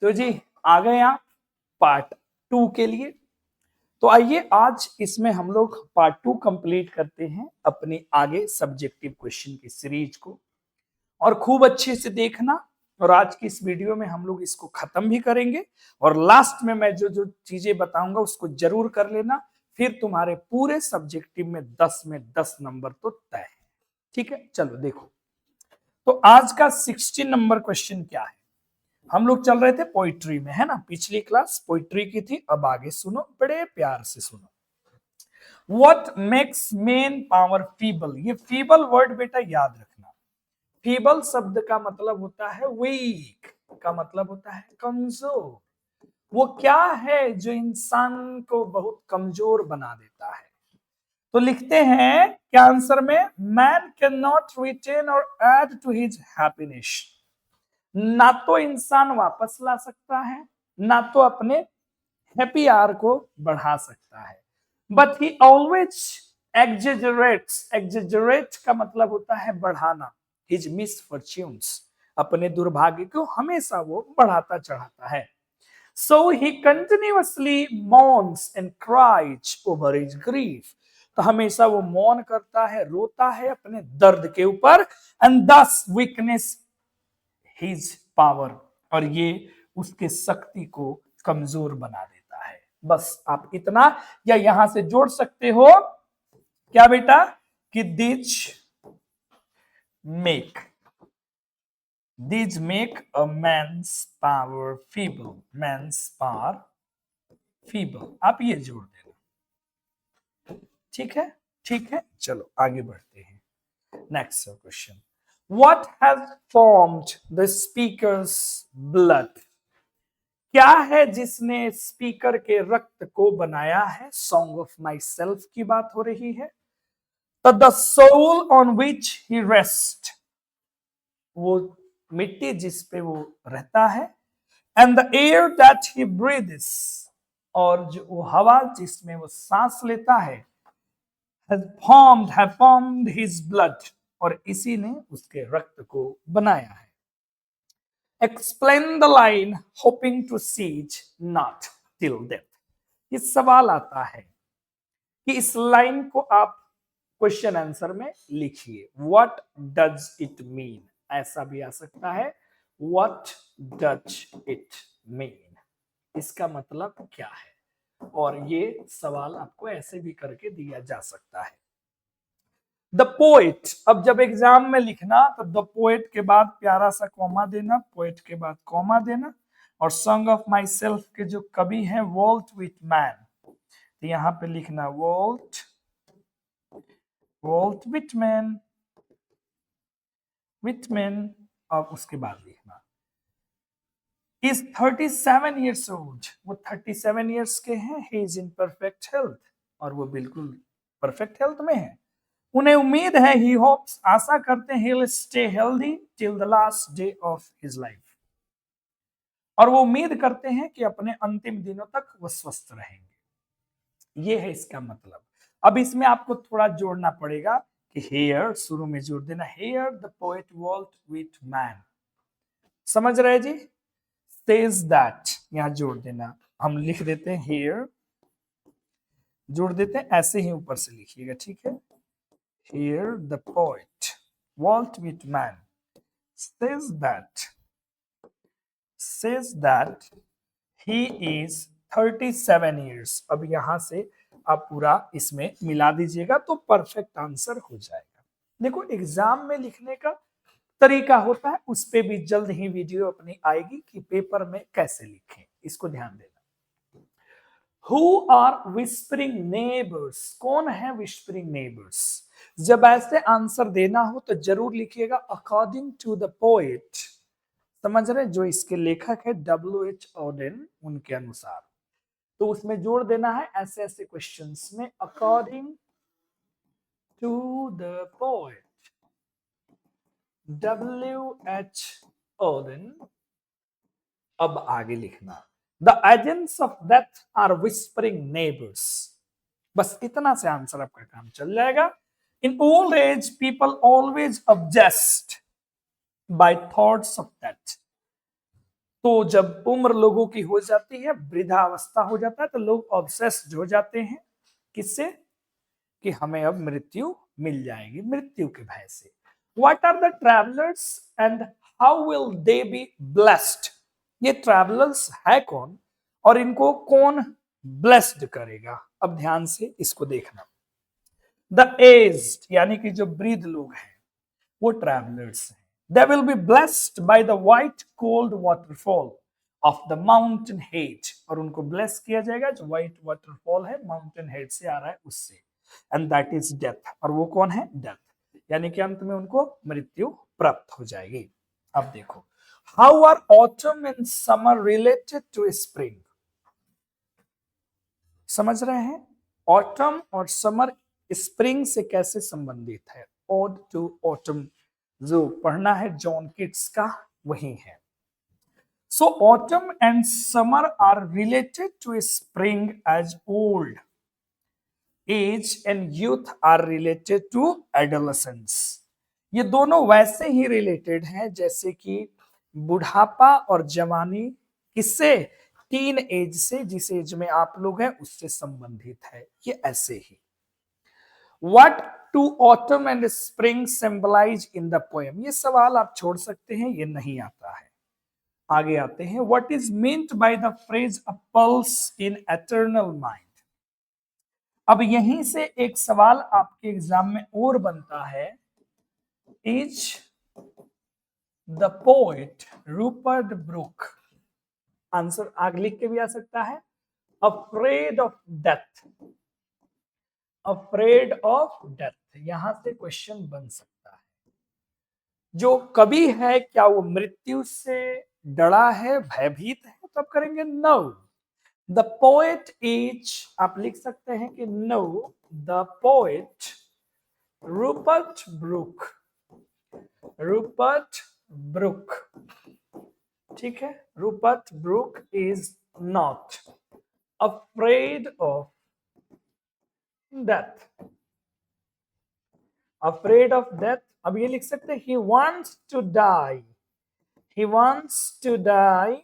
तो जी आ गए आप पार्ट 2 के लिए। तो आइए आज इसमें हम लोग पार्ट 2 कंप्लीट करते हैं अपनी आगे सब्जेक्टिव क्वेश्चन की सीरीज को, और खूब अच्छे से देखना। और आज की इस वीडियो में हम लोग इसको खत्म भी करेंगे, और लास्ट में मैं जो जो चीजें बताऊंगा उसको जरूर कर लेना। फिर तुम्हारे पूरे सब्जेक्टिव में 10 में 10 नंबर तो तय है। ठीक है, चलो देखो। तो आज का 16 नंबर क्वेश्चन क्या है। हम लोग चल रहे थे पोइट्री में, है ना। पिछली क्लास पोइट्री की थी, अब आगे सुनो, बड़े प्यार से सुनो। What makes man power feeble? ये फीबल वर्ड बेटा याद रखना। फीबल शब्द का मतलब होता है वीक, का मतलब होता है कमजोर। वो क्या है जो इंसान को बहुत कमजोर बना देता है। तो लिखते हैं क्या आंसर में, मैन कैन नॉट रिटेन और एड टू हिज हैप्पीनेस। ना तो इंसान वापस ला सकता है, ना तो अपने हैप्पी आवर को बढ़ा सकता है। But he always exaggerates. Exaggerate का मतलब होता है बढ़ाना। हिज मिसफॉर्च्यून्स, अपने दुर्भाग्य को हमेशा वो बढ़ाता चढ़ाता है। So he continuously mourns and cries over his grief. तो हमेशा वो मौन करता है, रोता है अपने दर्द के ऊपर। And thus weakness his power, और ये उसके शक्ति को कमजोर बना देता है। बस आप इतना या यहां से जोड़ सकते हो क्या बेटा, कि these make a man's power feeble, man's power feeble, आप ये जोड़ देना। ठीक है, ठीक है, चलो आगे बढ़ते हैं। Next question, what has formed the speakers blood? क्या है जिसने स्पीकर के रक्त को बनाया है। सॉन्ग ऑफ माई सेल्फ की बात हो रही है। तो the soul on which he rest, वो मिट्टी जिस पे वो रहता है। And the air that he breathes, और जो वो हवा जिसमें वो सांस लेता है। have formed his blood, और इसी ने उसके रक्त को बनाया है। Explain the line hoping to siege not till death. ये सवाल आता है कि इस लाइन को आप क्वेश्चन आंसर में लिखिए। What does it mean? ऐसा भी आ सकता है, What does it mean? इसका मतलब क्या है। और ये सवाल आपको ऐसे भी करके दिया जा सकता है। द पोएट, अब जब एग्जाम में लिखना तो द पोएट के बाद प्यारा सा कॉमा देना, पोएट के बाद कॉमा देना। और सॉन्ग ऑफ माई सेल्फ के जो कवि हैं वॉल्ट विटमैन, तो यहां पे लिखना वॉल्ट विटमैन, और उसके बाद लिखना इज 37 ईयर्स ओल्ड। वो 37 ईयर्स के हैं। He is in perfect health, और वो बिल्कुल परफेक्ट हेल्थ में है। उन्हें उम्मीद है, ही होप्स, आशा करते हैं, he'll stay healthy till the last day of his life, और वो उम्मीद करते हैं कि अपने अंतिम दिनों तक वो स्वस्थ रहेंगे। ये है इसका मतलब। अब इसमें आपको थोड़ा जोड़ना पड़ेगा कि here शुरू में जोड़ देना, here the poet Walt Whitman, समझ रहे जी। says that, यहां जोड़ देना। हम लिख देते हैं here, जोड़ देते हैं, ऐसे ही ऊपर से लिखिएगा, ठीक है। Here the poet Walt Whitman says that he is 37 years। अब यहां से आप पूरा इसमें मिला दीजिएगा तो परफेक्ट आंसर हो जाएगा। देखो एग्जाम में लिखने का तरीका होता है, उस पे भी जल्द ही वीडियो अपनी आएगी कि पेपर में कैसे लिखें, इसको ध्यान देना। Who are whispering neighbors? कौन है whispering neighbors? जब ऐसे आंसर देना हो तो जरूर लिखिएगा according to the poet, समझ रहे, जो इसके लेखक है W.H. Auden, उनके अनुसार। तो उसमें जोड़ देना है ऐसे ऐसे क्वेश्चंस में according to the poet W.H. Auden। अब आगे लिखना The agents of death are whispering neighbors। बस इतना से आंसर आपका काम चल जाएगा। In old age, people always obsessed by thoughts of death। तो जब उम्र लोगों की हो जाती है, वृद्धावस्था हो जाता है, तो लोग ऑब्सेस्ड हो जाते हैं किससे, कि हमें अब मृत्यु मिल जाएगी, मृत्यु के भय से। What are the travelers and how will they be blessed? ये ट्रैवलर्स है कौन और इनको कौन ब्लेस्ड करेगा? अब ध्यान से इसको देखना। द एज्ड यानी कि जो वृद्ध लोग हैं वो ट्रैवलर्स हैं। They will be blessed by the white cold waterfall of the mountain head, और उनको ब्लेस किया जाएगा जो व्हाइट वाटरफॉल है माउंटेन हेड से आ रहा है उससे, एंड दैट इज डेथ, और वो कौन है? डेथ, यानी कि अंत में उनको मृत्यु प्राप्त हो जाएगी। अब देखो, how are autumn and summer related to spring? समझ रहे हैं? ऑटम और समर स्प्रिंग से कैसे संबंधित है? ओड टू ऑटम जो पढ़ना है जॉन किट्स का वही है। So autumn and summer are related to spring as old age and youth are related to adolescence. ये दोनों वैसे ही रिलेटेड हैं जैसे कि बुढ़ापा और जवानी किससे? टीन एज से, जिस एज में आप लोग हैं उससे संबंधित है, ये ऐसे ही। What do autumn and spring symbolize in the poem? ये सवाल आप छोड़ सकते हैं, ये नहीं आता है। आगे आते हैं, What is meant by the phrase a pulse in eternal mind? अब यहीं से एक सवाल आपके एग्जाम में और बनता है, Is the poet Rupert Brooke, answer आगे लिख के भी आ सकता है, afraid of death, afraid of death, यहां से क्वेश्चन बन सकता है। जो कवि है क्या वो मृत्यु से डरा है, भयभीत है? तब करेंगे नो। द पोएट इज, आप लिख सकते हैं कि no, the poet Rupert Brooke, Rupert Brooke, ठीक है, Rupert Brooke is not afraid of death, afraid of death। अब ये लिख सकते हैं he wants to die, he wants to die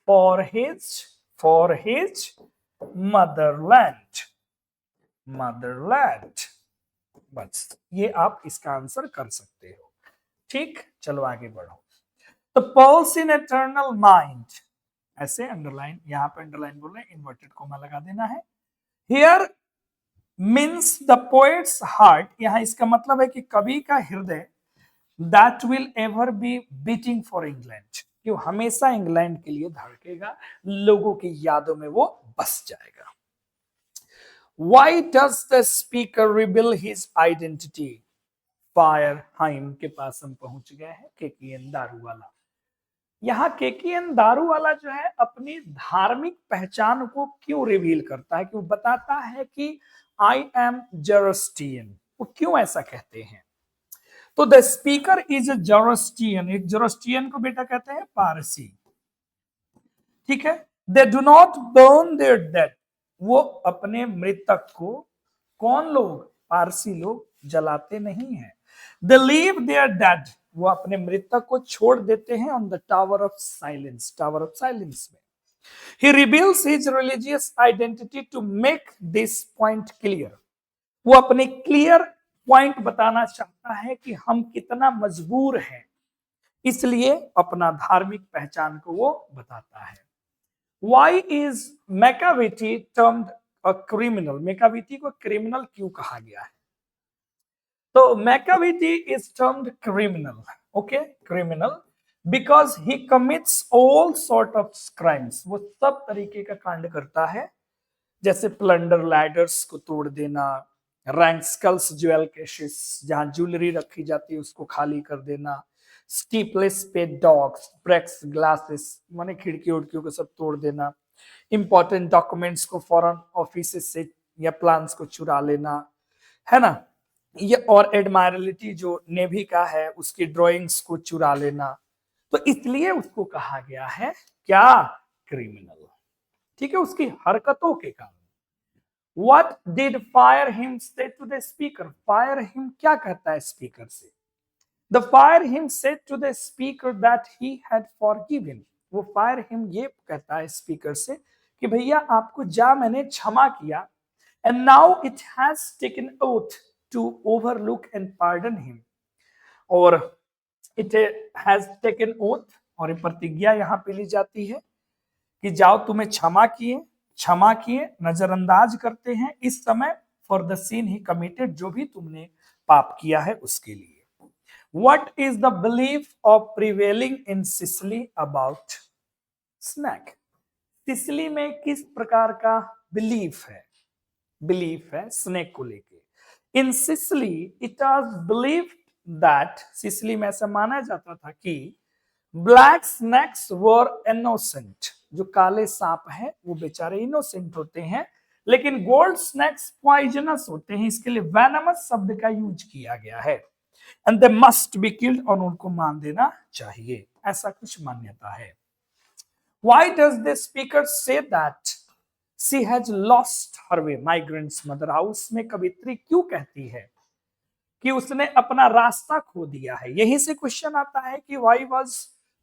for his motherland, motherland। बस ये आप इसका आंसर कर सकते हो। ठीक, चलो आगे बढ़ो। तो पल्स इन एटर्नल माइंड, ऐसे अंडरलाइन, यहां पे अंडरलाइन बोल रहे हैं, इन्वर्टेड कोमा लगा देना है। Here means the poets heart, यहां इसका मतलब है कि कवि का हृदय, that will ever be beating for England, कि वो हमेशा इंग्लैंड के लिए धड़केगा, लोगों की यादों में वो बस जाएगा। Why does the speaker reveal his identity? Fire hymn के पास हम पहुंच गए हैं, केकीएन दारू वाला। यहाँ केकीएन दारू वाला जो है अपनी धार्मिक पहचान को क्यों रिवील करता है, क्यों बताता है कि आई एम जोरोस्ट्रियन, वो क्यों ऐसा कहते हैं? तो the speaker is a Zoroastrian, एक जोरोस्ट्रियन को बेटा कहते हैं पारसी, ठीक है। They do not burn their dead, वो अपने मृतक को, कौन लोग? पारसी लोग जलाते नहीं है। दे लीव देयर डेड, वो अपने मृतक को छोड़ देते हैं on the tower of silence, tower of silence में। He reveals his religious identity to make this point clear, वो अपने क्लियर पॉइंट बताना चाहता है कि हम कितना मजबूर हैं, इसलिए अपना धार्मिक पहचान को वो बताता है। Why is Machiavelli termed a criminal? Macavity को क्रिमिनल क्यों कहा गया है? तो Machiavelli is termed criminal, okay, criminal because he commits all sort of crimes, वो सब तरीके का कांड करता है, जैसे प्लंडर लैडर्स को तोड़ देना, रैंक स्कल्स ज्वेल केसेस जहां ज्वेलरी रखी जाती है उसको खाली कर देना, स्टीपलेस पे डॉग्स, ब्रेक्स ग्लासेस माने खिड़की उड़कियों को सब तोड़ देना, इंपॉर्टेंट डॉक्यूमेंट्स को फॉरेन ऑफिस से या प्लान्स को चुरा लेना, है ना, ये, और एडमायरलिटी जो नेवी का है उसकी ड्राइंग्स को चुरा लेना, तो इसलिए उसको कहा गया है क्या? क्रिमिनल, ठीक है, उसकी हरकतों के कारण। What did fire him say to the speaker? Fire him क्या कहता है स्पीकर से? The fire him said to the speaker that he had forgiven, वो फायर हिम ये कहता है स्पीकर से कि भैया आपको जा मैंने क्षमा किया, and now it has taken oath to overlook and pardon him, और इट हैज टेकन ओथ, और ये प्रतिज्ञा यहाँ पे ली जाती है कि जाओ तुम्हें क्षमा किए नजरअंदाज करते हैं इस समय, for the scene he committed, जो भी तुमने पाप किया है उसके लिए। What is the belief of prevailing in Sicily about snack? Sicily में किस प्रकार का बिलीफ है स्नेक को लेके। In Sicily it was believed that, Sicily में ऐसा माना जाता था कि ब्लैक स्नैक्स वर इनोसेंट, जो काले सांप है वो बेचारे इनोसेंट होते हैं, लेकिन गोल्ड स्नैक्स पॉइजनस होते हैं, इसके लिए वेनमस शब्द का यूज किया गया है, and they must be killed, और उनको मार देना चाहिए, ऐसा कुछ मान्यता है। Why does the speaker say that she has lost her way? Migrant's mother house में कवित्री क्यों कहती है कि उसने अपना रास्ता खो दिया है? यहीं से क्वेश्चन आता है कि why was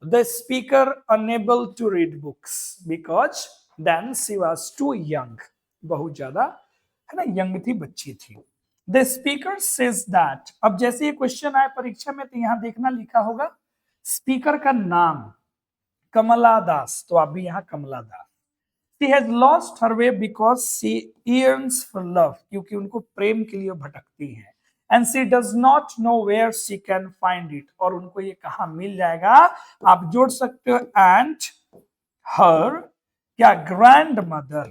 the speaker unable to read books? Because then she was too young. बहुत ज्यादा है ना, यंग थी, बच्ची थी। The speaker says that, अब जैसे ये क्वेश्चन आए परीक्षा में तो यहां देखना लिखा होगा स्पीकर का नाम कमला दास, तो आप भी यहाँ कमला दास। She has lost her way because she yearns for love, क्योंकि उनको प्रेम के लिए भटकती है, and she does not know where she can find it, और उनको ये कहाँ मिल जाएगा, आप जोड़ सकते हो and her क्या grandmother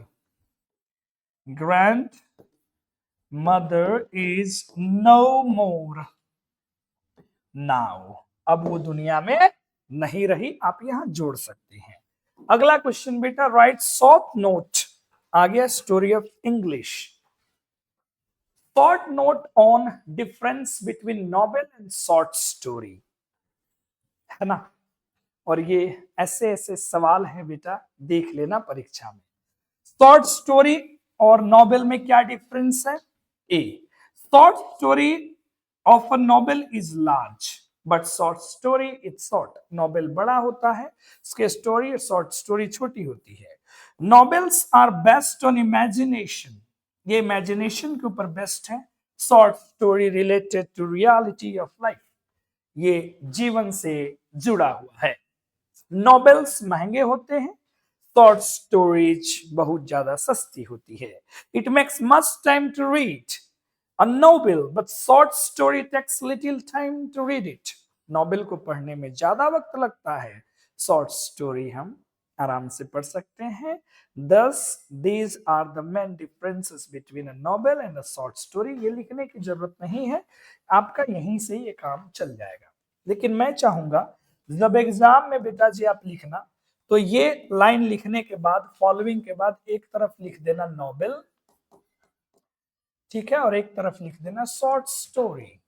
is no more now, अब वो दुनिया में नहीं रही, आप यहां जोड़ सकते हैं। अगला क्वेश्चन बेटा, राइट शॉर्ट नोट, आ गया story of English. Short note on difference between novel and short story, है ना, और ये ऐसे ऐसे सवाल हैं बेटा, देख लेना परीक्षा में। शॉर्ट स्टोरी और नॉवेल में क्या डिफरेंस है? A, short story of a novel is large but short story is short, novel बड़ा होता है, इसके स्टोरी, शॉर्ट स्टोरी छोटी होती है। Novels are based on imagination, ये इमेजिनेशन के ऊपर बेस्ड है। Short story related to reality of life, ये जीवन से जुड़ा हुआ है। नॉवेल्स महंगे होते हैं, शॉर्ट स्टोरीज बहुत ज्यादा सस्ती होती है। It makes much time to read a novel but short story takes little time to read it, novel को पढ़ने में ज्यादा वक्त लगता है, शॉर्ट स्टोरी हम आराम से पढ़ सकते हैं। thus these are the main differences between a novel and a short story, ये लिखने की जरूरत नहीं है, आपका यहीं से ये काम चल जाएगा। लेकिन मैं चाहूंगा जब एग्जाम में बेटा जी आप लिखना तो ये लाइन लिखने के बाद फॉलोइंग के बाद एक तरफ लिख देना नॉवेल, ठीक है, और एक तरफ लिख देना शॉर्ट स्टोरी,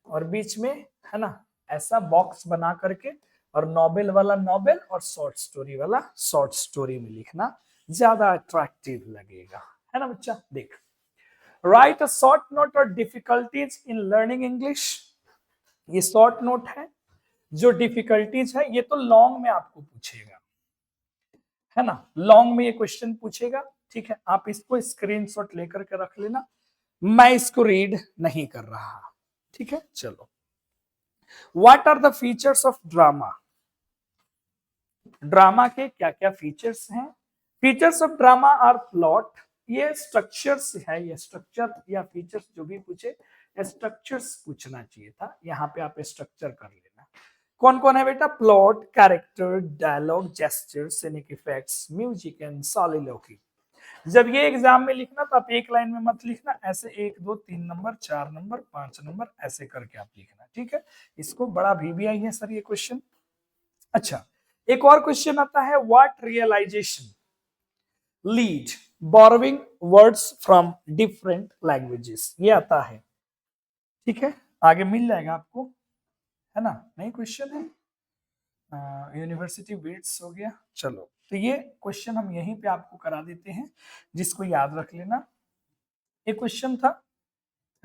और बीच में है ना ऐसा बॉक्स बना करके, और नॉवेल वाला नॉवेल और शॉर्ट स्टोरी वाला शॉर्ट स्टोरी में लिखना ज्यादा अट्रैक्टिव लगेगा, है ना बच्चा। देख, राइट अ शॉर्ट नोट और डिफिकल्टीज इन लर्निंग इंग्लिश, ये शॉर्ट नोट है। जो डिफिकल्टीज है ये तो लॉन्ग में आपको पूछेगा, है ना, लॉन्ग में ये क्वेश्चन पूछेगा, ठीक है, आप इसको स्क्रीनशॉट लेकर के रख लेना, मैं इसको रीड नहीं कर रहा, ठीक है। चलो, what are the features of drama, drama के क्या क्या फीचर्स हैं? Features of drama are plot, ये स्ट्रक्चर्स है, ये स्ट्रक्चर या फीचर्स जो भी पूछे स्ट्रक्चर्स पूछना चाहिए था, यहाँ पे आप स्ट्रक्चर कर लेना। कौन कौन है बेटा? Plot, character, dialogue, gesture, scenic effects, music and soliloquy. जब ये एग्जाम में लिखना तो आप एक लाइन में मत लिखना, ऐसे 1 2 3 नंबर 4 नंबर 5 नंबर ऐसे करके आप लिखना, ठीक है। इसको बड़ा VBI है सर ये क्वेश्चन। अच्छा, एक और क्वेश्चन आता है, what realization lead borrowing words from different languages, ये आता है, ठीक है, आगे मिल जाएगा आपको, है ना, नई क्वेश्चन है, यूनिवर्सिटी वेट्स हो गया। चलो, तो ये क्वेश्चन हम यहीं पे आपको करा देते हैं, जिसको याद रख लेना। एक क्वेश्चन था,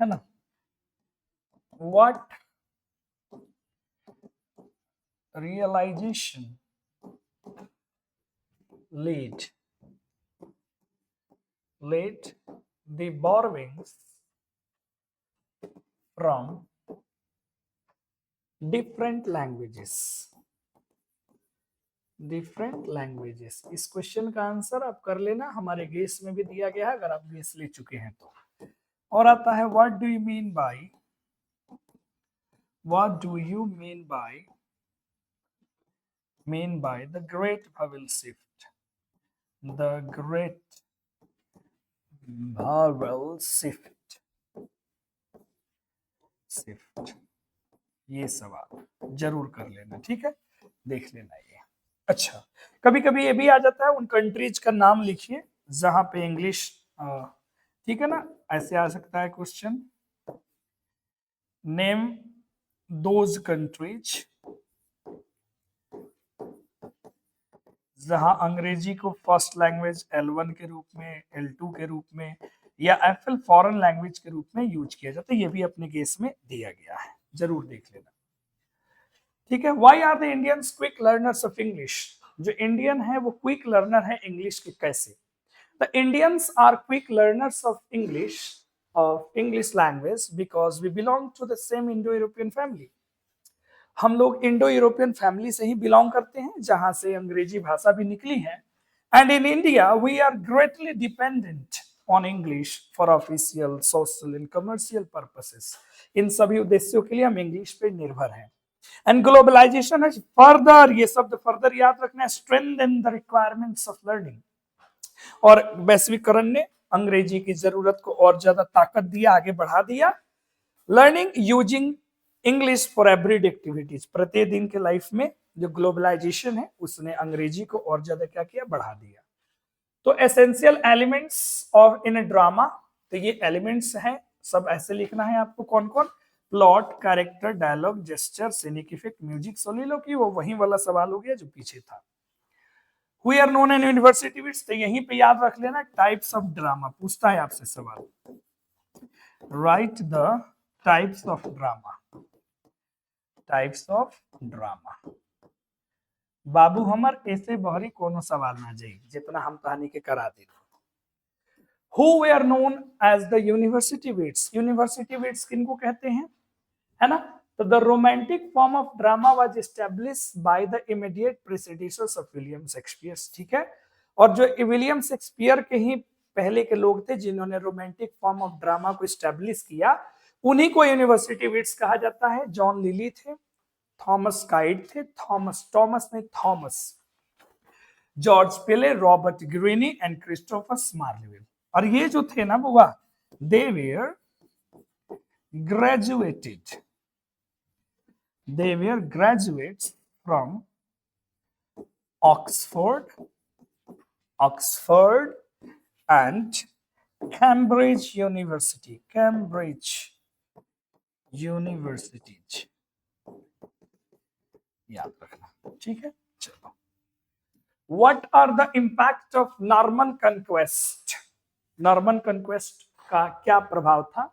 है ना, what realization lead the borrowings from different languages. इस क्वेश्चन का आंसर आप कर लेना, हमारे गेस में भी दिया गया है अगर आप गेस ले चुके हैं तो। और आता है what do you mean by the great vowel shift, ये सवाल जरूर कर लेना, ठीक है, देख लेना ये। अच्छा, कभी कभी ये भी आ जाता है, उन कंट्रीज का नाम लिखिए जहां पे इंग्लिश, ठीक है ना, ऐसे आ सकता है क्वेश्चन, नेम दोज कंट्रीज जहां अंग्रेजी को फर्स्ट लैंग्वेज L1 के रूप में, L2 के रूप में या FL फॉरेन लैंग्वेज के रूप में यूज किया जाता है। ये भी अपने केस में दिया गया है, जरूर देख लेना, ठीक है। Why are the Indians quick learners of English, जो इंडियन है वो क्विक लर्नर है इंग्लिश के, कैसे? The Indians are quick learners of English language because we belong to the same Indo European family. हम लोग इंडो यूरोपियन फैमिली से ही belong करते हैं जहां से अंग्रेजी भाषा भी निकली है। And in India we are greatly dependent on English for official, social and commercial purposes. इन सभी उद्देश्यों के लिए हम इंग्लिश पे निर्भर हैं। एंड ग्लोबलाइजेशन हैज फर्दर, ये शब्द फर्दर याद रखना है, strengthen the requirements of learning. और वैश्वीकरण ने अंग्रेजी की जरूरत को और ज्यादा ताकत दिया, आगे बढ़ा दिया। Learning using English for everyday activities, प्रतिदिन के लाइफ में जो ग्लोबलाइजेशन है उसने अंग्रेजी को और ज्यादा क्या किया, बढ़ा दिया। तो essential elements of in drama, तो ये एलिमेंट्स हैं, सब ऐसे लिखना है आपको, कौन कौन? Plot, character, dialogue, gesture, scenic effect, music, soliloquy, वो वही वाला सवाल हो गया जो पीछे था। We are known in university wits, तो यहीं पे याद रख लेना, टाइप्स ऑफ ड्रामा पूछता है आपसे सवाल, write the types of drama. बाबू हमर ऐसे बहरी कोनो सवाल ना जाई जितना हम कहानी के करा दी। Who were known as the university wits, university wits किनको कहते हैं, है ना? तो the romantic form of drama was established by the immediate predecessors of William Shakespeare, ठीक है। और जो विलियम शेक्सपियर के ही पहले के लोग थे जिन्होंने रोमांटिक फॉर्म ऑफ ड्रामा को एस्टैब्लिश किया, उन्हीं को यूनिवर्सिटी विट्स कहा जाता है। जॉन लिली थे, थॉमस काइड थे, थॉमस, जॉर्ज पिले, रॉबर्ट ग्रीनी एंड क्रिस्टोफर मार्लेवेल। और ये जो थे ना बुआ, they were graduates from Oxford and Cambridge University, याद रखना, ठीक है। चलो, What are the impact of Norman conquest? Norman conquest का क्या प्रभाव था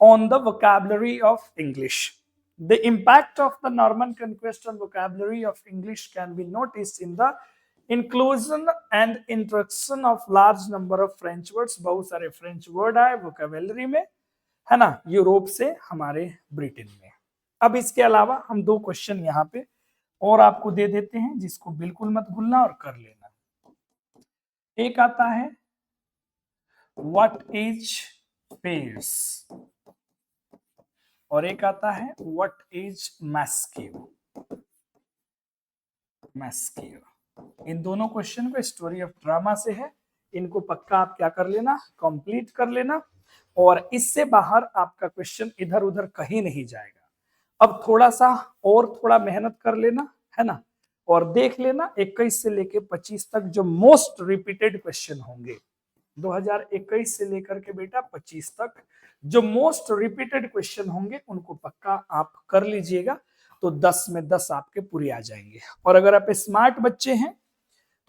on the vocabulary of English? The impact of the Norman conquest on vocabulary of English can be noticed in the inclusion and introduction of large number of French words. बहुत सारे French word आए vocabulary में, है ना, Europe से हमारे Britain में। अब इसके अलावा हम दो क्वेश्चन यहाँ पे और आपको दे देते हैं जिसको बिल्कुल मत भूलना और कर लेना। एक आता है What is pairs और एक आता है What is masculine। इन दोनों क्वेश्चन को स्टोरी ऑफ ड्रामा से है, इनको पक्का आप क्या कर लेना, कंप्लीट कर लेना, और इससे बाहर आपका क्वेश्चन इधर उधर कहीं नहीं जाएगा। अब थोड़ा सा और थोड़ा मेहनत कर लेना, है ना, और देख लेना 21 से लेके 25 तक जो मोस्ट रिपीटेड क्वेश्चन होंगे, 2021 से लेकर के बेटा 25 तक जो मोस्ट रिपीटेड क्वेश्चन होंगे उनको पक्का आप कर लीजिएगा, तो 10 में 10 आपके पूरे आ जाएंगे। और अगर आप स्मार्ट बच्चे हैं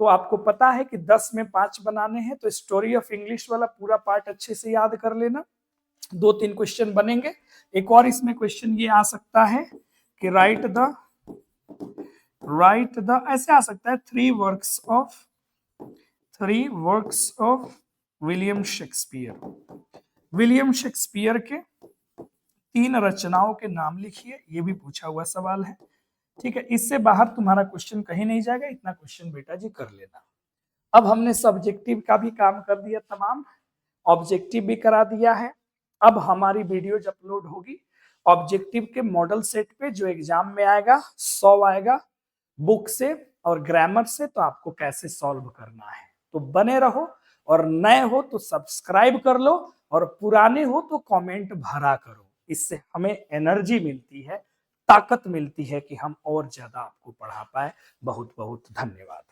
तो आपको पता है कि 10 में 5 बनाने हैं, तो स्टोरी ऑफ इंग्लिश वाला पूरा पार्ट अच्छे से याद कर लेना, 2-3 क्वेश्चन बनेंगे। एक और इसमें क्वेश्चन ये आ सकता है कि राइट द राइट द, ऐसे आ सकता है three works of William Shakespeare. William Shakespeare के 3 रचनाओं के नाम लिखिए, ये भी पूछा हुआ सवाल है। ठीक है, इससे बाहर तुम्हारा क्वेश्चन कहीं नहीं जाएगा, इतना क्वेश्चन बेटा जी कर लेना। अब हमने सब्जेक्टिव का भी काम कर दिया तमाम, ऑब्जेक्टिव भी करा दिया है। अब हमारी वीडियो जब अपलोड होगी ऑब्जेक्टिव के मॉडल सेट पे, जो एग्जाम में आएगा 100 आएगा बुक से और ग्रामर से, तो आपको कैसे सॉल्व करना है। तो बने रहो, और नए हो तो सब्सक्राइब कर लो, और पुराने हो तो कमेंट भरा करो। इससे हमें एनर्जी मिलती है, ताकत मिलती है कि हम और ज्यादा आपको पढ़ा पाए। बहुत बहुत धन्यवाद।